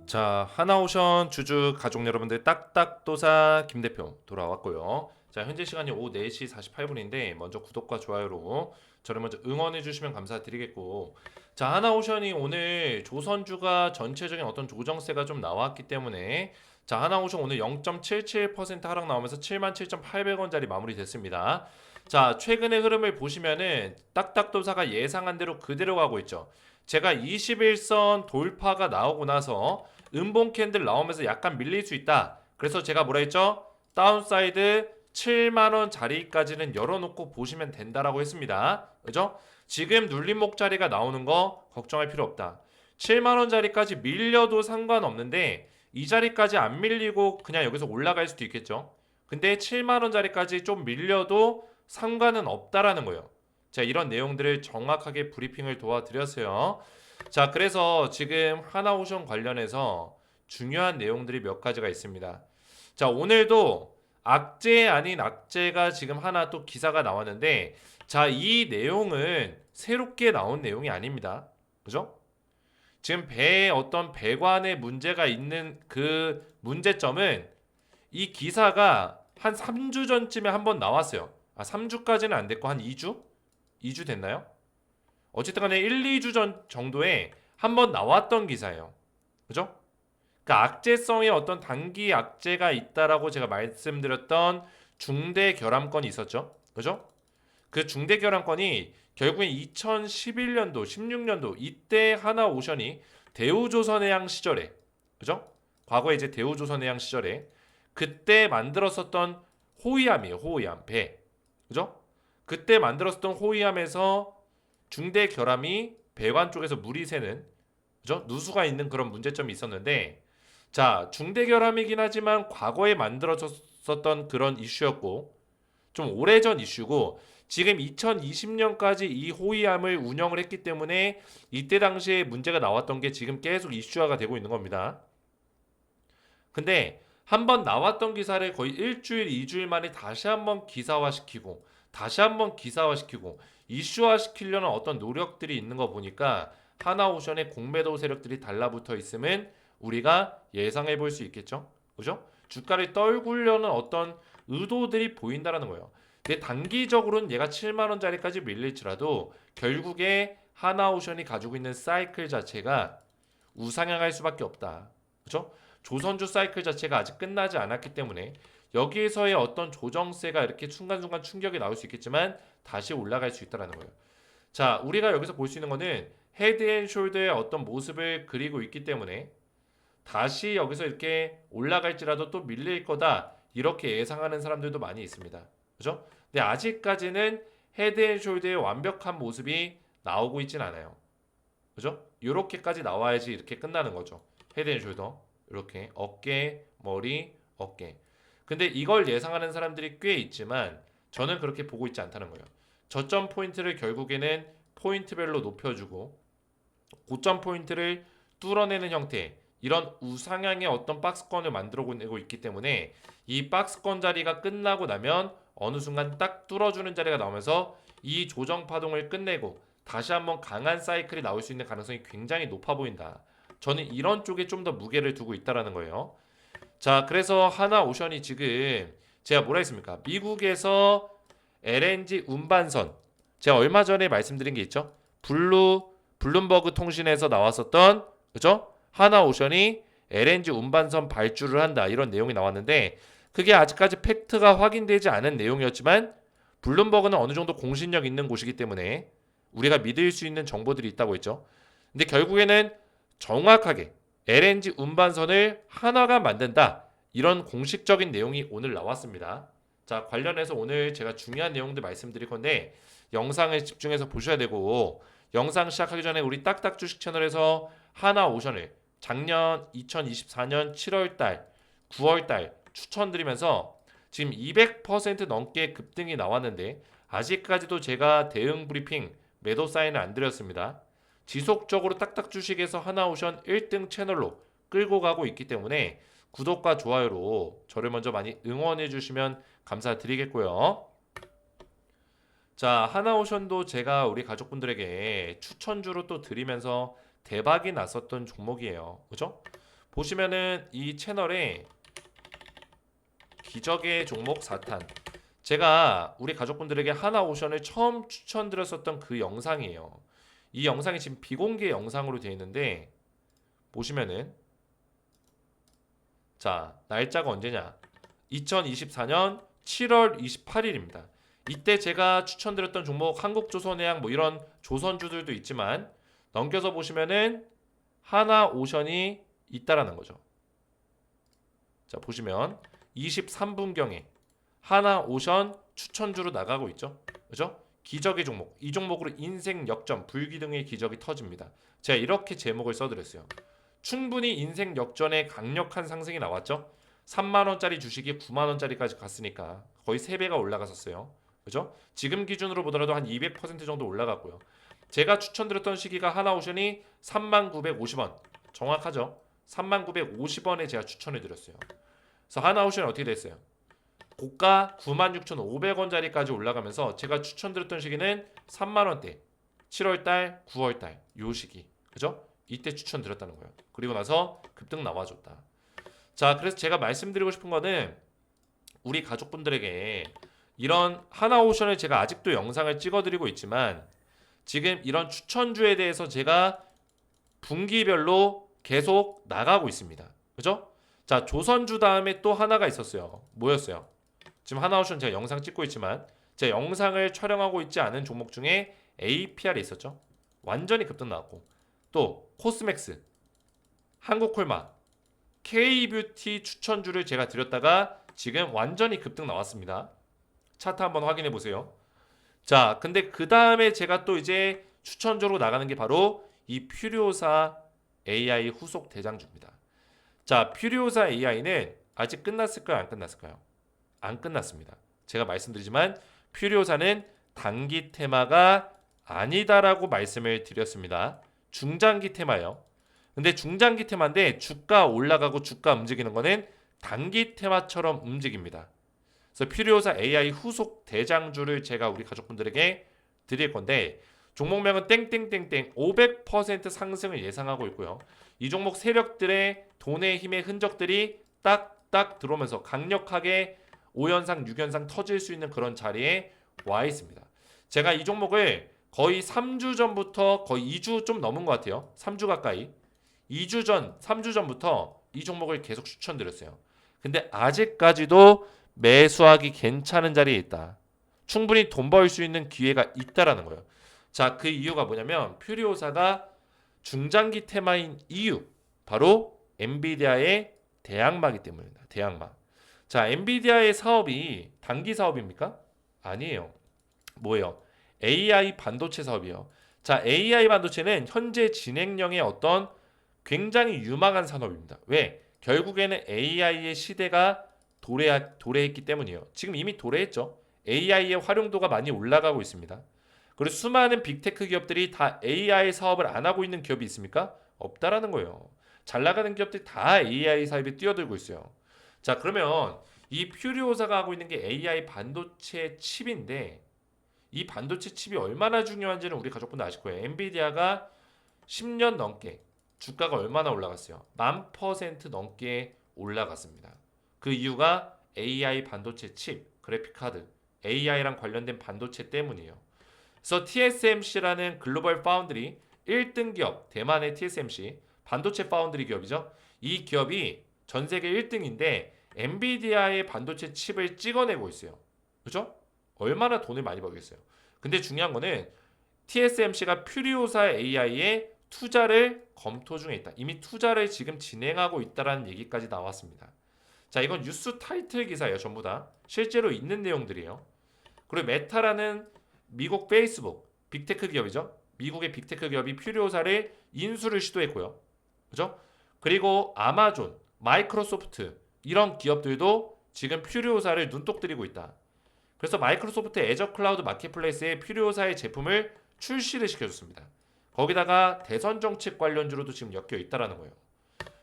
자, 하나오션 주주 가족 여러분들 딱딱도사 김 대표 돌아왔고요. 자, 현재 시간이 오후 4시 48분인데 먼저 구독과 좋아요로 저를 먼저 응원해 주시면 감사드리겠고, 자, 하나오션이 오늘 조선주가 전체적인 어떤 조정세가 좀 나왔기 때문에, 자, 하나오션 오늘 0.77% 하락 나오면서 77,800원짜리 마무리됐습니다. 자, 최근의 흐름을 보시면은 딱딱도사가 예상한 대로 그대로 가고 있죠. 제가 21선 돌파가 나오고 나서 음봉 캔들 나오면서 약간 밀릴 수 있다. 그래서 제가 뭐라 했죠? 다운사이드 7만원 자리까지는 열어놓고 보시면 된다라고 했습니다. 그죠? 지금 눌림목 자리가 나오는 거 걱정할 필요 없다. 7만원 자리까지 밀려도 상관없는데 이 자리까지 안 밀리고 그냥 여기서 올라갈 수도 있겠죠. 근데 7만원 자리까지 좀 밀려도 상관은 없다라는 거예요. 자, 이런 내용들을 정확하게 브리핑을 도와드렸어요. 자, 그래서 지금 하나오션 관련해서 중요한 내용들이 몇 가지가 있습니다. 자, 오늘도 악재 아닌 악재가 지금 하나 또 기사가 나왔는데, 자, 이 내용은 새롭게 나온 내용이 아닙니다. 그죠? 지금 배에 어떤 배관에 문제가 있는 그 문제점은 이 기사가 한 3주 전쯤에 한번 나왔어요. 3주까지는 안 됐고 한 2주? 2주 됐나요? 어쨌든 간에 1, 2주 전 정도에 한번 나왔던 기사예요. 그죠? 그러니까 악재성의 어떤 단기 악재가 있다라고 제가 말씀드렸던 중대 결함건이 있었죠. 그죠? 그 중대 결함건이 결국엔 2011년도, 16년도 이때 하나오션이 대우조선해양 시절에, 그죠? 과거에 이제 대우조선해양 시절에 그때 만들었었던 호위함이에요. 호위함 배. 그죠? 그때 만들었었던 호위함에서 중대 결함이 배관 쪽에서 물이 새는, 그죠? 누수가 있는 그런 문제점이 있었는데, 자, 중대 결함이긴 하지만 과거에 만들어졌었던 그런 이슈였고 좀 오래전 이슈고, 지금 2020년까지 이 호위함을 운영을 했기 때문에 이때 당시에 문제가 나왔던 게 지금 계속 이슈화가 되고 있는 겁니다. 근데 한번 나왔던 기사를 거의 일주일, 2주일 만에 다시 한번 기사화시키고 다시 한번 기사화시키고 이슈화시키려는 어떤 노력들이 있는 거 보니까 하나오션의 공매도 세력들이 달라붙어 있으면 우리가 예상해 볼 수 있겠죠. 그죠? 주가를 떨구려는 어떤 의도들이 보인다라는 거예요. 근데 단기적으로는 얘가 7만 원짜리까지 밀릴지라도 결국에 하나오션이 가지고 있는 사이클 자체가 우상향할 수밖에 없다. 그죠? 조선주 사이클 자체가 아직 끝나지 않았기 때문에 여기에서의 어떤 조정세가 이렇게 순간순간 충격이 나올 수 있겠지만 다시 올라갈 수 있다는 거예요. 자, 우리가 여기서 볼 수 있는 거는 헤드앤숄더의 어떤 모습을 그리고 있기 때문에 다시 여기서 이렇게 올라갈지라도 또 밀릴 거다 이렇게 예상하는 사람들도 많이 있습니다. 그죠? 근데 아직까지는 헤드앤숄더의 완벽한 모습이 나오고 있진 않아요. 그죠? 이렇게까지 나와야지 이렇게 끝나는 거죠. 헤드앤숄더 이렇게 어깨, 머리, 어깨. 근데 이걸 예상하는 사람들이 꽤 있지만 저는 그렇게 보고 있지 않다는 거예요. 저점 포인트를 결국에는 포인트별로 높여주고 고점 포인트를 뚫어내는 형태, 이런 우상향의 어떤 박스권을 만들어내고 있기 때문에 이 박스권 자리가 끝나고 나면 어느 순간 딱 뚫어주는 자리가 나오면서 이 조정 파동을 끝내고 다시 한번 강한 사이클이 나올 수 있는 가능성이 굉장히 높아 보인다. 저는 이런 쪽에 좀 더 무게를 두고 있다라는 거예요. 자, 그래서 하나오션이 지금 제가 뭐라 했습니까? 미국에서 LNG 운반선, 제가 얼마 전에 말씀드린 게 있죠. 블룸버그 통신에서 나왔었던, 그죠? 하나오션이 LNG 운반선 발주를 한다, 이런 내용이 나왔는데 그게 아직까지 팩트가 확인되지 않은 내용이었지만 블룸버그는 어느 정도 공신력 있는 곳이기 때문에 우리가 믿을 수 있는 정보들이 있다고 했죠. 근데 결국에는 정확하게 LNG 운반선을 하나가 만든다, 이런 공식적인 내용이 오늘 나왔습니다. 자, 관련해서 오늘 제가 중요한 내용들 말씀드릴 건데 영상을 집중해서 보셔야 되고, 영상 시작하기 전에 우리 딱딱 주식 채널에서 하나오션을 작년 2024년 7월달, 9월달 추천드리면서 지금 200% 넘게 급등이 나왔는데 아직까지도 제가 대응 브리핑 매도 사인을 안 드렸습니다. 지속적으로 딱딱 주식에서 하나오션 1등 채널로 끌고 가고 있기 때문에 구독과 좋아요로 저를 먼저 많이 응원해 주시면 감사드리겠고요. 자, 하나오션도 제가 우리 가족분들에게 추천주로 또 드리면서 대박이 났었던 종목이에요. 그죠? 보시면은 이 채널에 기적의 종목 4탄, 제가 우리 가족분들에게 하나오션을 처음 추천드렸었던 그 영상이에요. 이 영상이 지금 비공개 영상으로 되어 있는데 보시면은 자, 날짜가 언제냐? 2024년 7월 28일입니다. 이때 제가 추천드렸던 종목 한국조선해양 뭐 이런 조선주들도 있지만 넘겨서 보시면은 하나오션이 있다라는 거죠. 자, 보시면 23분경에 하나오션 추천주로 나가고 있죠. 그죠? 기적의 종목. 이 종목으로 인생 역전, 불기둥의 기적이 터집니다. 제가 이렇게 제목을 써드렸어요. 충분히 인생 역전의 강력한 상승이 나왔죠. 3만 원짜리 주식이 9만 원짜리까지 갔으니까 거의 3배가 올라갔었어요. 그죠? 지금 기준으로 보더라도 한 200% 정도 올라갔고요. 제가 추천드렸던 시기가 하나오션이 3950원. 정확하죠? 3950원에 제가 추천해 드렸어요. 그래서 하나오션이 어떻게 됐어요? 고가 96,500원짜리까지 올라가면서 제가 추천드렸던 시기는 3만원대 7월달 9월달 요 시기, 그죠? 이때 추천드렸다는 거예요. 그리고 나서 급등 나와줬다. 자, 그래서 제가 말씀드리고 싶은 거는 우리 가족분들에게 이런 하나오션을 제가 아직도 영상을 찍어드리고 있지만 지금 이런 추천주에 대해서 제가 분기별로 계속 나가고 있습니다. 그죠? 자, 조선주 다음에 또 하나가 있었어요. 뭐였어요? 지금 하나오션 제가 영상 찍고 있지만 제 영상을 촬영하고 있지 않은 종목 중에 APR이 있었죠. 완전히 급등 나왔고 또 코스맥스, 한국콜마, K뷰티 추천주를 제가 드렸다가 지금 완전히 급등 나왔습니다. 차트 한번 확인해 보세요. 자, 근데 그 다음에 제가 또 이제 추천주로 나가는 게 바로 이 퓨리오사 AI 후속 대장주입니다. 자, 퓨리오사 AI는 아직 끝났을까요? 안 끝났을까요? 안 끝났습니다. 제가 말씀드리지만 퓨리오사는 단기 테마가 아니다라고 말씀을 드렸습니다. 중장기 테마예요. 근데 중장기 테마인데 주가 올라가고 주가 움직이는 거는 단기 테마처럼 움직입니다. 그래서 퓨리오사 AI 후속 대장주를 제가 우리 가족분들에게 드릴 건데 종목명은 땡땡땡땡 500% 상승을 예상하고 있고요. 이 종목 세력들의 돈의 힘의 흔적들이 딱딱 들어오면서 강력하게 5연상, 6연상 터질 수 있는 그런 자리에 와 있습니다. 제가 이 종목을 거의 3주 전부터 거의 2주 좀 넘은 것 같아요. 3주 가까이. 2주 전, 3주 전부터 이 종목을 계속 추천드렸어요. 근데 아직까지도 매수하기 괜찮은 자리에 있다. 충분히 돈 벌 수 있는 기회가 있다라는 거예요. 자, 그 이유가 뭐냐면 퓨리오사가 중장기 테마인 이유 바로 엔비디아의 대항마기 때문입니다. 대항마. 자, 엔비디아의 사업이 단기 사업입니까? 아니에요. 뭐예요? AI 반도체 사업이요. 자, AI 반도체는 현재 진행형의 어떤 굉장히 유망한 산업입니다. 왜? 결국에는 AI의 시대가 도래했기 때문이에요. 지금 이미 도래했죠. AI의 활용도가 많이 올라가고 있습니다. 그리고 수많은 빅테크 기업들이 다 AI 사업을 안 하고 있는 기업이 있습니까? 없다라는 거예요. 잘 나가는 기업들이 다 AI 사업에 뛰어들고 있어요. 자, 그러면 이 퓨리오사가 하고 있는 게 AI 반도체 칩인데 이 반도체 칩이 얼마나 중요한지는 우리 가족분들 아실 거예요. 엔비디아가 10년 넘게 주가가 얼마나 올라갔어요? 1000% 넘게 올라갔습니다. 그 이유가 AI 반도체 칩, 그래픽 카드, AI랑 관련된 반도체 때문이에요. 그래서 TSMC라는 글로벌 파운드리 1등 기업, 대만의 TSMC 반도체 파운드리 기업이죠. 이 기업이 전 세계 1등인데 엔비디아의 반도체 칩을 찍어내고 있어요. 그죠? 얼마나 돈을 많이 벌겠어요. 근데 중요한 거는 TSMC가 퓨리오사 AI에 투자를 검토 중에 있다. 이미 투자를 지금 진행하고 있다라는 얘기까지 나왔습니다. 자, 이건 뉴스 타이틀 기사예요. 전부 다. 실제로 있는 내용들이에요. 그리고 메타라는 미국 페이스북 빅테크 기업이죠. 미국의 빅테크 기업이 퓨리오사를 인수를 시도했고요. 그죠? 그리고 아마존, 마이크로소프트 이런 기업들도 지금 퓨리오사를 눈독 들이고 있다. 그래서 마이크로소프트 애저 클라우드 마켓플레이스에 퓨리오사의 제품을 출시를 시켜줬습니다. 거기다가 대선 정책 관련주로도 지금 엮여 있다라는 거예요.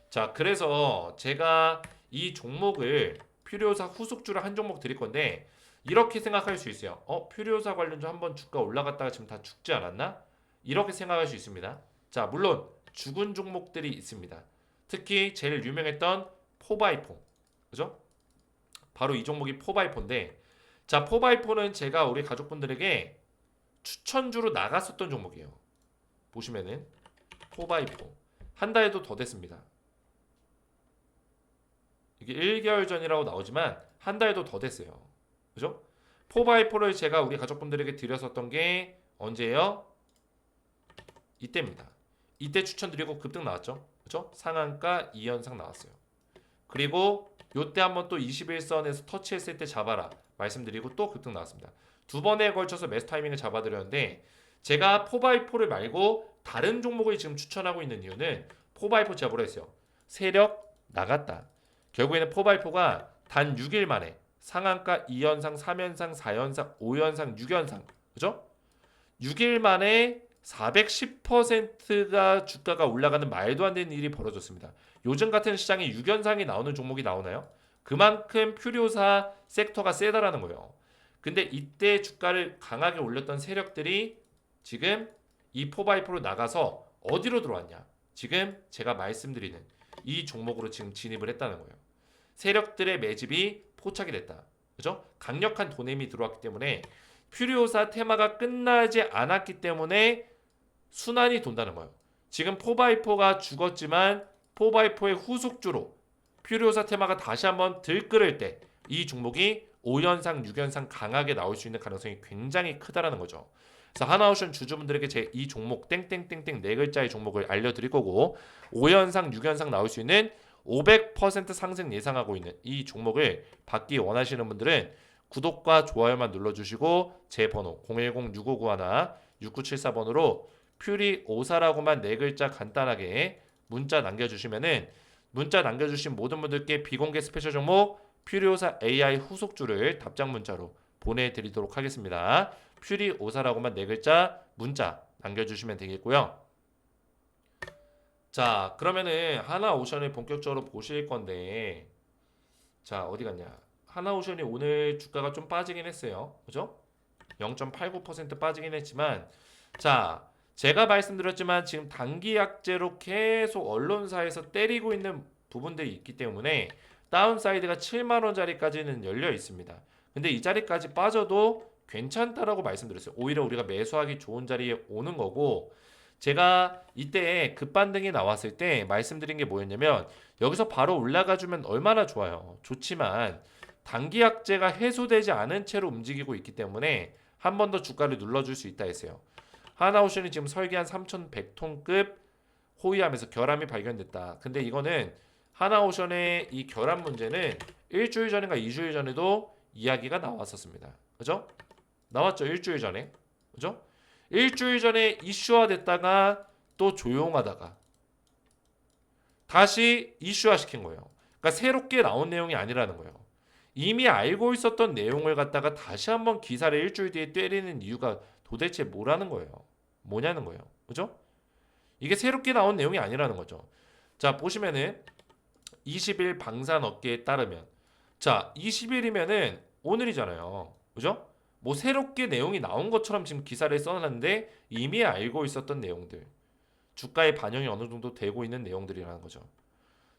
자, 그래서 제가 이 종목을 퓨리오사 후속주를 한 종목 드릴 건데 이렇게 생각할 수 있어요. 퓨리오사 관련주 한번 주가 올라갔다가 지금 다 죽지 않았나? 이렇게 생각할 수 있습니다. 자, 물론 죽은 종목들이 있습니다. 특히 제일 유명했던 4x4. 그죠? 바로 이 종목이 4x4인데 자, 4x4는 제가 우리 가족분들에게 추천주로 나갔었던 종목이에요. 보시면은 4x4 한 달도 더 됐습니다. 이게 1개월 전이라고 나오지만 한 달도 더 됐어요. 그죠? 4x4를 제가 우리 가족분들에게 드렸었던 게 언제예요? 이때입니다. 이때 추천드리고 급등 나왔죠. 그죠? 상한가 2연상 나왔어요. 그리고 요때 한번 또 21선에서 터치했을 때 잡아라 말씀드리고 또 급등 나왔습니다. 두 번에 걸쳐서 매수 타이밍을 잡아드렸는데 제가 4x4를 말고 다른 종목을 지금 추천하고 있는 이유는 4x4 제가 뭐라 했어요? 세력 나갔다. 결국에는 4x4가 단 6일 만에 상한가 2연상, 3연상, 4연상, 5연상, 6연상 그죠? 6일 만에 410%가 주가가 올라가는 말도 안 되는 일이 벌어졌습니다. 요즘 같은 시장에 6연상이 나오는 종목이 나오나요? 그만큼 퓨리오사 섹터가 세다라는 거예요. 근데 이때 주가를 강하게 올렸던 세력들이 지금 이 4x4로 나가서 어디로 들어왔냐? 지금 제가 말씀드리는 이 종목으로 지금 진입을 했다는 거예요. 세력들의 매집이 포착이 됐다. 그죠? 강력한 돈힘이 들어왔기 때문에 퓨리오사 테마가 끝나지 않았기 때문에 순환이 돈다는 거예요. 지금 4x4가 죽었지만 4x4의 후속주로 퓨리오사 테마가 다시 한번 들끓을 때 이 종목이 5연상, 6연상 강하게 나올 수 있는 가능성이 굉장히 크다라는 거죠. 그래서 하나오션 주주분들에게 제 이 종목 땡땡땡땡 네 글자의 종목을 알려드릴 거고 5연상, 6연상 나올 수 있는 500% 상승 예상하고 있는 이 종목을 받기 원하시는 분들은 구독과 좋아요만 눌러주시고 제 번호 010-6591-6974번으로 퓨리오사라고만 네 글자 간단하게 문자 남겨주시면은 문자 남겨주신 모든 분들께 비공개 스페셜 종목 퓨리오사 AI 후속주를 답장 문자로 보내드리도록 하겠습니다. 퓨리오사라고만 네 글자 문자 남겨주시면 되겠고요. 자, 그러면은 하나오션을 본격적으로 보실 건데 자, 어디 갔냐? 하나오션이 오늘 주가가 좀 빠지긴 했어요. 그죠? 0.89% 빠지긴 했지만 자, 제가 말씀드렸지만 지금 단기 약재로 계속 언론사에서 때리고 있는 부분들이 있기 때문에 다운사이드가 7만 원짜리까지는 열려 있습니다. 근데 이 자리까지 빠져도 괜찮다라고 말씀드렸어요. 오히려 우리가 매수하기 좋은 자리에 오는 거고 제가 이때 급반등이 나왔을 때 말씀드린 게 뭐였냐면 여기서 바로 올라가 주면 얼마나 좋아요. 좋지만 단기 약재가 해소되지 않은 채로 움직이고 있기 때문에 한 번 더 주가를 눌러줄 수 있다 했어요. 하나오션이 지금 설계한 3,100톤급 호위하면서 결함이 발견됐다. 근데 이거는 하나오션의 이 결함 문제는 일주일 전인가 2주일 전에도 이야기가 나왔었습니다. 그죠? 나왔죠. 일주일 전에. 그죠? 일주일 전에 이슈화 됐다가 또 조용하다가 다시 이슈화 시킨 거예요. 그러니까 새롭게 나온 내용이 아니라는 거예요. 이미 알고 있었던 내용을 갖다가 다시 한번 기사를 일주일 뒤에 때리는 이유가 도대체 뭐라는 거예요. 뭐냐는 거예요. 그죠? 이게 새롭게 나온 내용이 아니라는 거죠. 자, 보시면은 20일 방산 업계에 따르면 자, 20일이면은 오늘이잖아요. 그죠? 뭐 새롭게 내용이 나온 것처럼 지금 기사를 써놨는데 이미 알고 있었던 내용들. 주가에 반영이 어느 정도 되고 있는 내용들이라는 거죠.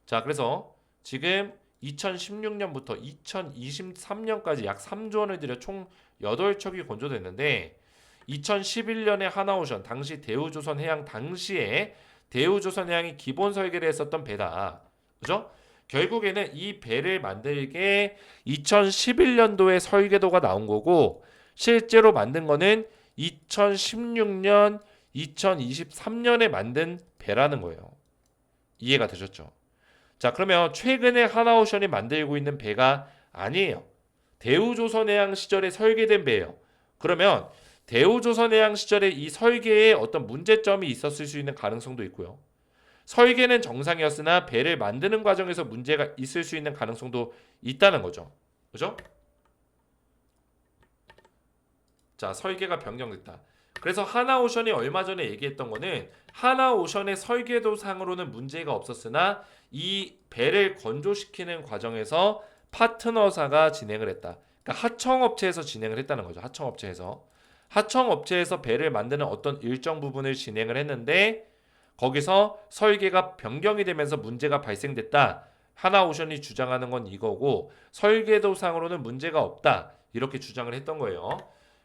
자, 그래서 지금 2016년부터 2023년까지 약 3조 원을 들여 총 8척이 건조됐는데 2011년에 하나오션 당시 대우조선해양 당시에 대우조선해양이 기본 설계를 했었던 배다. 그죠? 결국에는 이 배를 만들게 2011년도에 설계도가 나온 거고 실제로 만든 거는 2016년, 2023년에 만든 배라는 거예요. 이해가 되셨죠? 자, 그러면 최근에 하나오션이 만들고 있는 배가 아니에요. 대우조선해양 시절에 설계된 배예요. 그러면 대우조선해양 시절에 이 설계에 어떤 문제점이 있었을 수 있는 가능성도 있고요. 설계는 정상이었으나 배를 만드는 과정에서 문제가 있을 수 있는 가능성도 있다는 거죠. 그죠? 자, 설계가 변경됐다. 그래서 하나오션이 얼마 전에 얘기했던 거는 하나오션의 설계도상으로는 문제가 없었으나 이 배를 건조시키는 과정에서 파트너사가 진행을 했다. 그러니까 하청업체에서 진행을 했다는 거죠. 하청업체에서 배를 만드는 어떤 일정 부분을 진행을 했는데 거기서 설계가 변경이 되면서 문제가 발생됐다. 하나오션이 주장하는 건 이거고 설계도상으로는 문제가 없다. 이렇게 주장을 했던 거예요.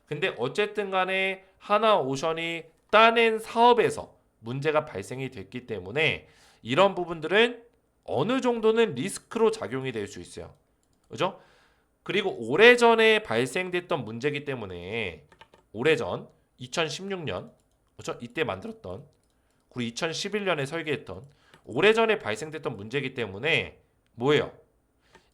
근데 어쨌든 간에 하나오션이 따낸 사업에서 문제가 발생이 됐기 때문에 이런 부분들은 어느 정도는 리스크로 작용이 될 수 있어요. 그죠? 그리고 오래전에 발생됐던 문제이기 때문에 오래전 2016년 그죠? 이때 만들었던 그리고 2011년에 설계했던 오래전에 발생됐던 문제이기 때문에 뭐예요?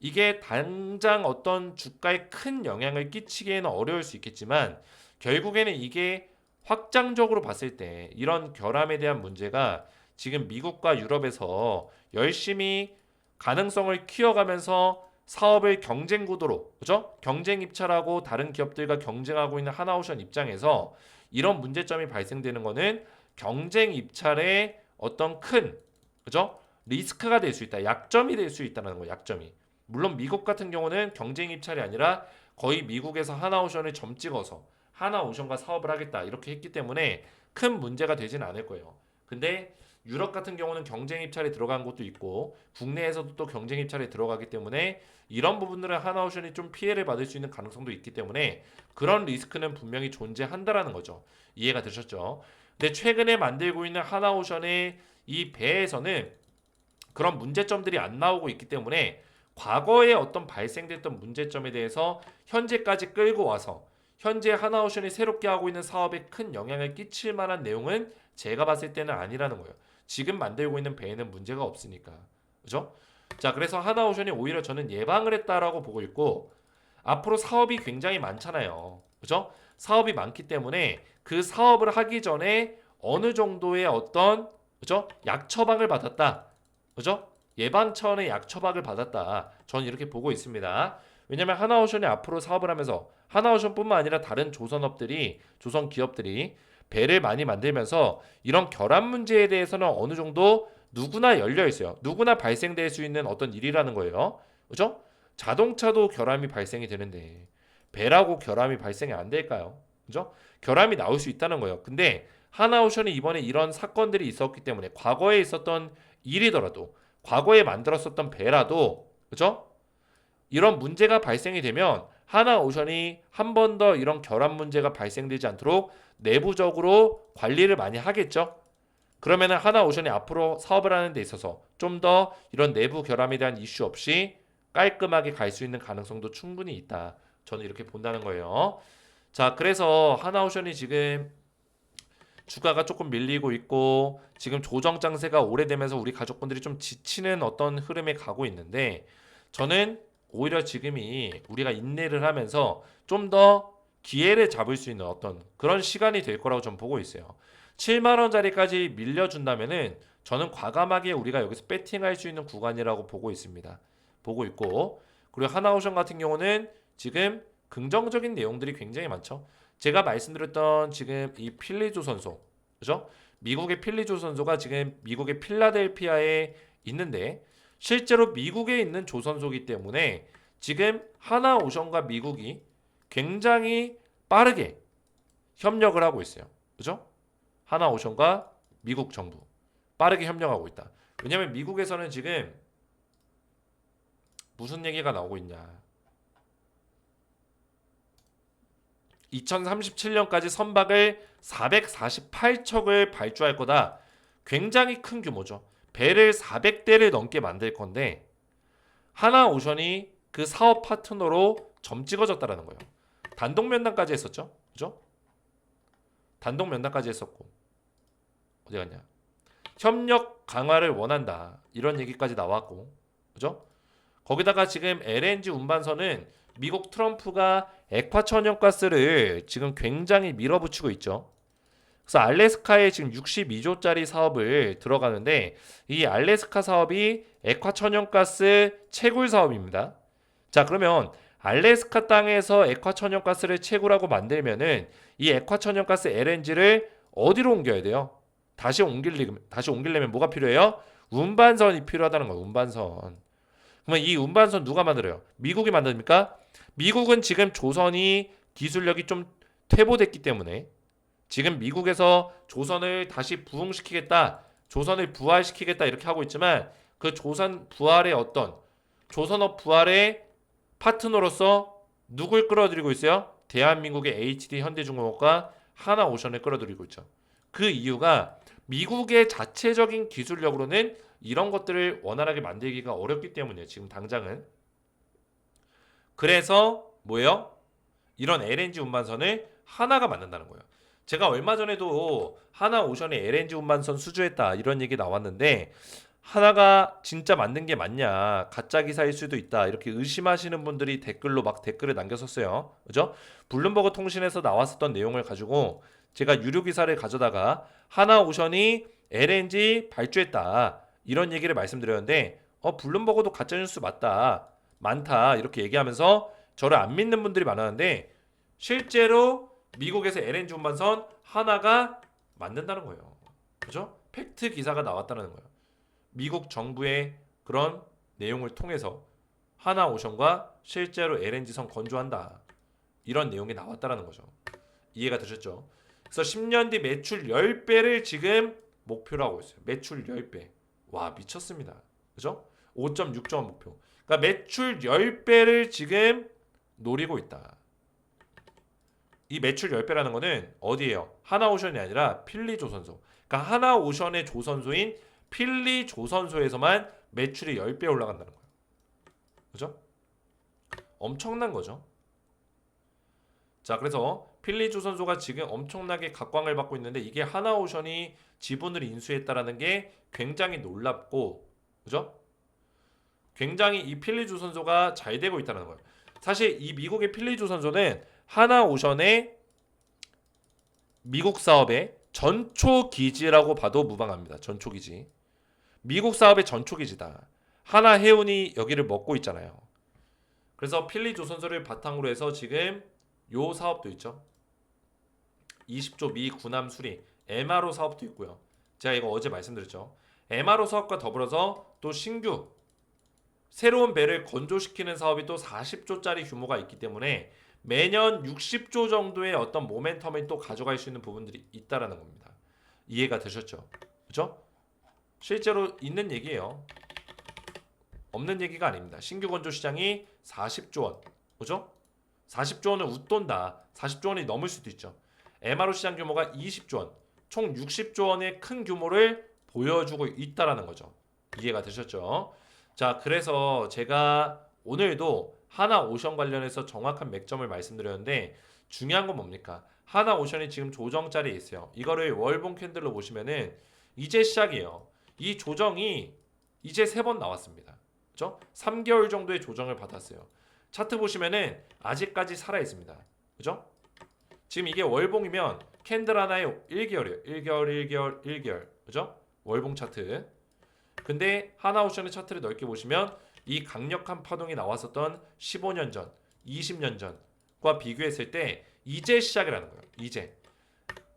이게 당장 어떤 주가에 큰 영향을 끼치기에는 어려울 수 있겠지만 결국에는 이게 확장적으로 봤을 때 이런 결함에 대한 문제가 지금 미국과 유럽에서 열심히 가능성을 키워가면서 사업을 경쟁 구도로 그죠? 경쟁 입찰하고 다른 기업들과 경쟁하고 있는 하나오션 입장에서 이런 문제점이 발생되는 거는 경쟁 입찰의 어떤 큰 그죠? 리스크가 될 수 있다. 약점이 될 수 있다는 거예요. 약점이. 물론 미국 같은 경우는 경쟁 입찰이 아니라 거의 미국에서 하나오션을 점 찍어서 하나오션과 사업을 하겠다 이렇게 했기 때문에 큰 문제가 되진 않을 거예요. 근데 유럽 같은 경우는 경쟁 입찰에 들어간 곳도 있고 국내에서도 또 경쟁 입찰에 들어가기 때문에 이런 부분들은 하나오션이 좀 피해를 받을 수 있는 가능성도 있기 때문에 그런 리스크는 분명히 존재한다라는 거죠. 이해가 되셨죠? 근데 최근에 만들고 있는 하나오션의 이 배에서는 그런 문제점들이 안 나오고 있기 때문에 과거에 어떤 발생됐던 문제점에 대해서 현재까지 끌고 와서 현재 하나오션이 새롭게 하고 있는 사업에 큰 영향을 끼칠 만한 내용은 제가 봤을 때는 아니라는 거예요. 지금 만들고 있는 배에는 문제가 없으니까. 그죠? 자, 그래서 하나오션이 오히려 저는 예방을 했다라고 보고 있고 앞으로 사업이 굉장히 많잖아요. 그죠? 사업이 많기 때문에 그 사업을 하기 전에 어느 정도의 어떤 그죠? 약 처방을 받았다. 그죠? 예방 차원의 약 처방을 받았다. 저는 이렇게 보고 있습니다. 왜냐면 하나오션이 앞으로 사업을 하면서 하나오션뿐만 아니라 다른 조선업들이 조선 기업들이 배를 많이 만들면서 이런 결함 문제에 대해서는 어느 정도 누구나 열려 있어요. 누구나 발생될 수 있는 어떤 일이라는 거예요. 그죠? 자동차도 결함이 발생이 되는데 배라고 결함이 발생이 안 될까요? 그죠? 결함이 나올 수 있다는 거예요. 근데 하나오션이 이번에 이런 사건들이 있었기 때문에 과거에 있었던 일이더라도 과거에 만들었었던 배라도 그죠? 이런 문제가 발생이 되면 하나오션이 한 번 더 이런 결함 문제가 발생되지 않도록 내부적으로 관리를 많이 하겠죠. 그러면은 하나오션이 앞으로 사업을 하는 데 있어서 좀 더 이런 내부 결함에 대한 이슈 없이 깔끔하게 갈 수 있는 가능성도 충분히 있다. 저는 이렇게 본다는 거예요. 자, 그래서 하나오션이 지금 주가가 조금 밀리고 있고 지금 조정 장세가 오래되면서 우리 가족분들이 좀 지치는 어떤 흐름에 가고 있는데 저는 오히려 지금이 우리가 인내를 하면서 좀 더 기회를 잡을 수 있는 어떤 그런 시간이 될 거라고 좀 보고 있어요. 7만 원짜리까지 밀려준다면은 저는 과감하게 우리가 여기서 배팅할 수 있는 구간이라고 보고 있습니다. 보고 있고 그리고 하나오션 같은 경우는 지금 긍정적인 내용들이 굉장히 많죠. 제가 말씀드렸던 지금 이 필리조선소 그죠? 미국의 필리조선소가 지금 미국의 필라델피아에 있는데 실제로 미국에 있는 조선소이기 때문에 지금 하나오션과 미국이 굉장히 빠르게 협력을 하고 있어요. 그죠? 하나오션과 미국 정부 빠르게 협력하고 있다. 왜냐하면 미국에서는 지금 무슨 얘기가 나오고 있냐. 2037년까지 선박을 448척을 발주할 거다. 굉장히 큰 규모죠. 배를 400대를 넘게 만들 건데 하나오션이 그 사업 파트너로 점 찍어졌다라는 거예요. 단독 면담까지 했었죠. 그죠? 단독 면담까지 했었고 어디 갔냐? 협력 강화를 원한다. 이런 얘기까지 나왔고 그죠? 거기다가 지금 LNG 운반선은 미국 트럼프가 액화 천연가스를 지금 굉장히 밀어붙이고 있죠. 그래서 알래스카에 지금 62조짜리 사업을 들어가는데 이 알래스카 사업이 액화 천연가스 채굴 사업입니다. 자, 그러면 알래스카 땅에서 액화 천연가스를 채굴하고 만들면은 이 액화 천연가스 LNG를 어디로 옮겨야 돼요? 다시 옮기려면 뭐가 필요해요? 운반선이 필요하다는 거예요. 운반선. 그러면 이 운반선 누가 만들어요? 미국이 만듭니까? 미국은 지금 조선이 기술력이 좀 퇴보됐기 때문에 지금 미국에서 조선을 다시 부흥시키겠다. 조선을 부활시키겠다 이렇게 하고 있지만 그 조선 부활의 어떤 조선업 부활의 파트너로서 누굴 끌어들이고 있어요? 대한민국의 HD 현대중공업과 하나오션을 끌어들이고 있죠. 그 이유가 미국의 자체적인 기술력으로는 이런 것들을 원활하게 만들기가 어렵기 때문이에요. 지금 당장은. 그래서 뭐예요? 이런 LNG 운반선을 하나가 만든다는 거예요. 제가 얼마 전에도 하나오션이 LNG 운반선 수주했다 이런 얘기 나왔는데 하나가 진짜 만든 게 맞냐 가짜 기사일 수도 있다 이렇게 의심하시는 분들이 댓글로 막 댓글을 남겼었어요. 그죠? 블룸버그 통신에서 나왔었던 내용을 가지고 제가 유료 기사를 가져다가 하나오션이 LNG 발주했다 이런 얘기를 말씀드렸는데 블룸버그도 가짜 뉴스 맞다 많다 이렇게 얘기하면서 저를 안 믿는 분들이 많았는데 실제로 미국에서 LNG 운반선 하나가 만든다는 거예요. 그죠? 팩트 기사가 나왔다는 거예요. 미국 정부의 그런 내용을 통해서 하나오션과 실제로 LNG선 건조한다. 이런 내용이 나왔다는 거죠. 이해가 되셨죠? 그래서 10년 뒤 매출 10배를 지금 목표로 하고 있어요. 매출 10배. 와 미쳤습니다. 그죠? 5.6조 목표. 그러니까 매출 10배를 지금 노리고 있다. 이 매출 10배라는 거는 어디예요? 하나오션이 아니라 필리조선소. 그러니까 하나오션의 조선소인 필리조선소에서만 매출이 10배 올라간다는 거예요. 그죠? 엄청난 거죠. 자, 그래서 필리조선소가 지금 엄청나게 각광을 받고 있는데 이게 하나오션이 지분을 인수했다라는 게 굉장히 놀랍고 그죠? 굉장히 이 필리조선소가 잘 되고 있다는 거예요. 사실 이 미국의 필리조선소는 하나오션의 미국 사업의 전초기지라고 봐도 무방합니다. 전초기지. 미국 사업의 전초기지다. 하나해운이 여기를 먹고 있잖아요. 그래서 필리조선소를 바탕으로 해서 지금 요 사업도 있죠. 20조 미 군함 수리 MRO 사업도 있고요. 제가 이거 어제 말씀드렸죠. MRO 사업과 더불어서 또 신규 새로운 배를 건조시키는 사업이 또 40조짜리 규모가 있기 때문에 매년 60조 정도의 어떤 모멘텀을 또 가져갈 수 있는 부분들이 있다라는 겁니다. 이해가 되셨죠? 그죠? 실제로 있는 얘기예요. 없는 얘기가 아닙니다. 신규 건조 시장이 40조 원. 그죠? 40조 원은 웃돈다. 40조 원이 넘을 수도 있죠. MRO 시장 규모가 20조 원. 총 60조 원의 큰 규모를 보여주고 있다라는 거죠. 이해가 되셨죠? 자, 그래서 제가 오늘도 하나오션 관련해서 정확한 맥점을 말씀드렸는데 중요한 건 뭡니까? 하나오션이 지금 조정 자리에 있어요. 이거를 월봉 캔들로 보시면은 이제 시작이에요. 이 조정이 이제 3번 나왔습니다. 그죠? 3개월 정도의 조정을 받았어요. 차트 보시면은 아직까지 살아 있습니다. 그죠? 지금 이게 월봉이면 캔들 하나에 1개월이에요. 1개월. 그죠? 월봉 차트. 근데 하나오션의 차트를 넓게 보시면 이 강력한 파동이 나왔었던 15년 전, 20년 전과 비교했을 때 이제 시작이라는 거예요. 이제.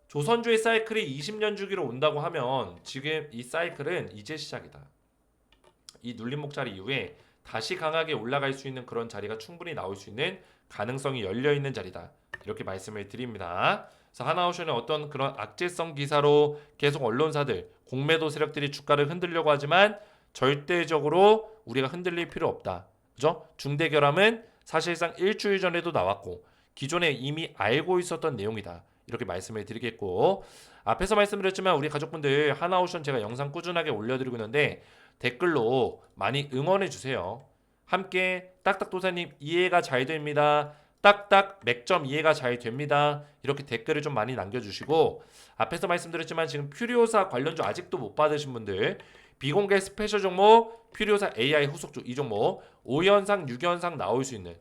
조선주의 사이클이 20년 주기로 온다고 하면 지금 이 사이클은 이제 시작이다. 이 눌림목 자리 이후에 다시 강하게 올라갈 수 있는 그런 자리가 충분히 나올 수 있는 가능성이 열려있는 자리다. 이렇게 말씀을 드립니다. 그래서 하나오션의 어떤 그런 악재성 기사로 계속 언론사들, 공매도 세력들이 주가를 흔들려고 하지만 절대적으로 우리가 흔들릴 필요 없다. 그죠? 중대결함은 사실상 일주일 전에도 나왔고 기존에 이미 알고 있었던 내용이다. 이렇게 말씀을 드리겠고 앞에서 말씀드렸지만 우리 가족분들 하나오션 제가 영상 꾸준하게 올려드리고 있는데 댓글로 많이 응원해 주세요. 함께 딱딱도사님 이해가 잘 됩니다. 딱딱 맥점 이해가 잘 됩니다. 이렇게 댓글을 좀 많이 남겨주시고 앞에서 말씀드렸지만 지금 퓨리오사 관련주 아직도 못 받으신 분들 비공개 스페셜 종목 퓨리오사 AI 후속주 이 종목 5연상 6연상 나올 수 있는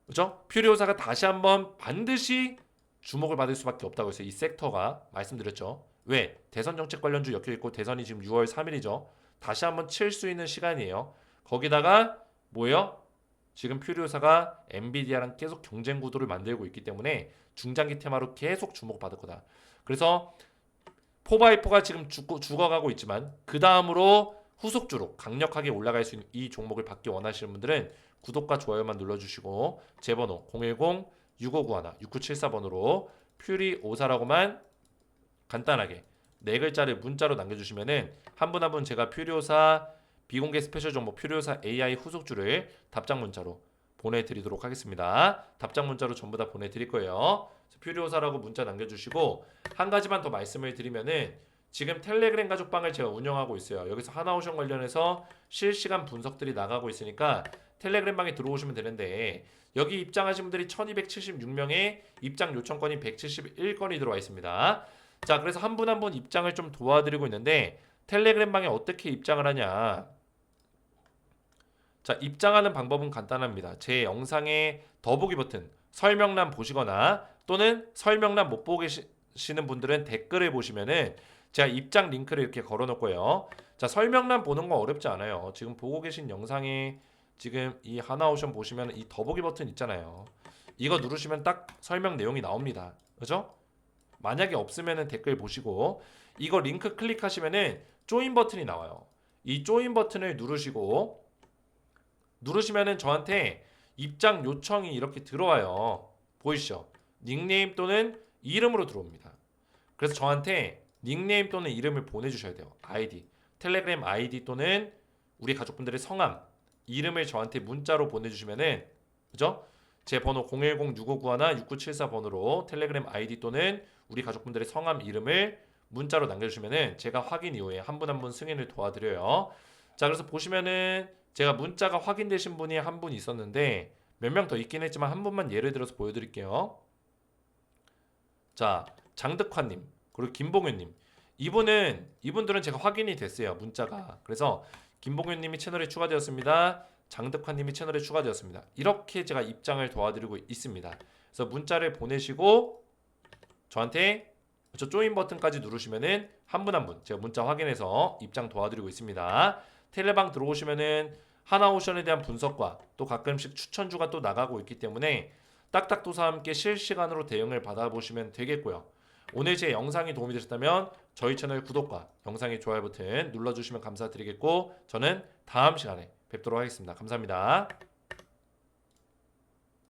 그죠? 퓨리오사가 다시 한번 반드시 주목을 받을 수밖에 없다고 해서 이 섹터가 말씀드렸죠. 왜? 대선 정책 관련주 엮여있고 대선이 지금 6월 3일이죠. 다시 한번 칠 수 있는 시간이에요. 거기다가 뭐예요? 지금 퓨리오사가 엔비디아랑 계속 경쟁 구도를 만들고 있기 때문에 중장기 테마로 계속 주목받을 거다. 그래서 4x4가 지금 죽어가고 있지만 그 다음으로 후속주로 강력하게 올라갈 수 있는 이 종목을 받기 원하시는 분들은 구독과 좋아요만 눌러주시고 제 번호 010-6591-6974번으로 퓨리오사라고만 간단하게 네 글자를 문자로 남겨주시면은 한 분 한 분 제가 표류사 비공개 스페셜 정보 표류사 AI 후속주를 답장 문자로 보내드리도록 하겠습니다. 답장 문자로 전부 다 보내드릴 거예요. 표류사라고 문자 남겨주시고 한 가지만 더 말씀을 드리면은 지금 텔레그램 가족방을 제가 운영하고 있어요. 여기서 하나오션 관련해서 실시간 분석들이 나가고 있으니까 텔레그램 방에 들어오시면 되는데 여기 입장하신 분들이 1276명에 입장 요청건이 171건이 들어와 있습니다. 자, 그래서 한 분 한 분 입장을 좀 도와드리고 있는데 텔레그램 방에 어떻게 입장을 하냐. 자, 입장하는 방법은 간단합니다. 제 영상의 더보기 버튼 설명란 보시거나 또는 설명란 못 보고 계시는 분들은 댓글을 보시면은 제가 입장 링크를 이렇게 걸어 놓고요. 자, 설명란 보는 거 어렵지 않아요. 지금 보고 계신 영상에 지금 이 하나오션 보시면 이 더보기 버튼 있잖아요. 이거 누르시면 딱 설명 내용이 나옵니다. 그죠? 만약에 없으면은 댓글 보시고 이거 링크 클릭하시면은 조인 버튼이 나와요. 이 조인 버튼을 누르시면은 저한테 입장 요청이 이렇게 들어와요. 보이시죠? 닉네임 또는 이름으로 들어옵니다. 그래서 저한테 닉네임 또는 이름을 보내주셔야 돼요. 아이디, 텔레그램 아이디 또는 우리 가족분들의 성함, 이름을 저한테 문자로 보내주시면은 그죠? 제 번호 010-6591-6974 번호로 텔레그램 아이디 또는 우리 가족분들의 성함, 이름을 문자로 남겨주시면은 제가 확인 이후에 한 분 한 분 승인을 도와드려요. 자, 그래서 보시면은 제가 문자가 확인되신 분이 한 분 있었는데 몇 명 더 있긴 했지만 한 분만 예를 들어서 보여드릴게요. 자, 장득환님 그리고 김봉윤님 이분들은 제가 확인이 됐어요. 문자가. 그래서 김봉윤님이 채널에 추가되었습니다. 장득환님이 채널에 추가되었습니다. 이렇게 제가 입장을 도와드리고 있습니다. 그래서 문자를 보내시고 저한테 저 조인 버튼까지 누르시면은 한 분 한 분 제가 문자 확인해서 입장 도와드리고 있습니다. 텔레방 들어오시면은 하나오션에 대한 분석과 또 가끔씩 추천주가 또 나가고 있기 때문에 딱딱도사와 함께 실시간으로 대응을 받아보시면 되겠고요. 오늘 제 영상이 도움이 되셨다면 저희 채널 구독과 영상의 좋아요 버튼 눌러주시면 감사드리겠고 저는 다음 시간에 뵙도록 하겠습니다. 감사합니다.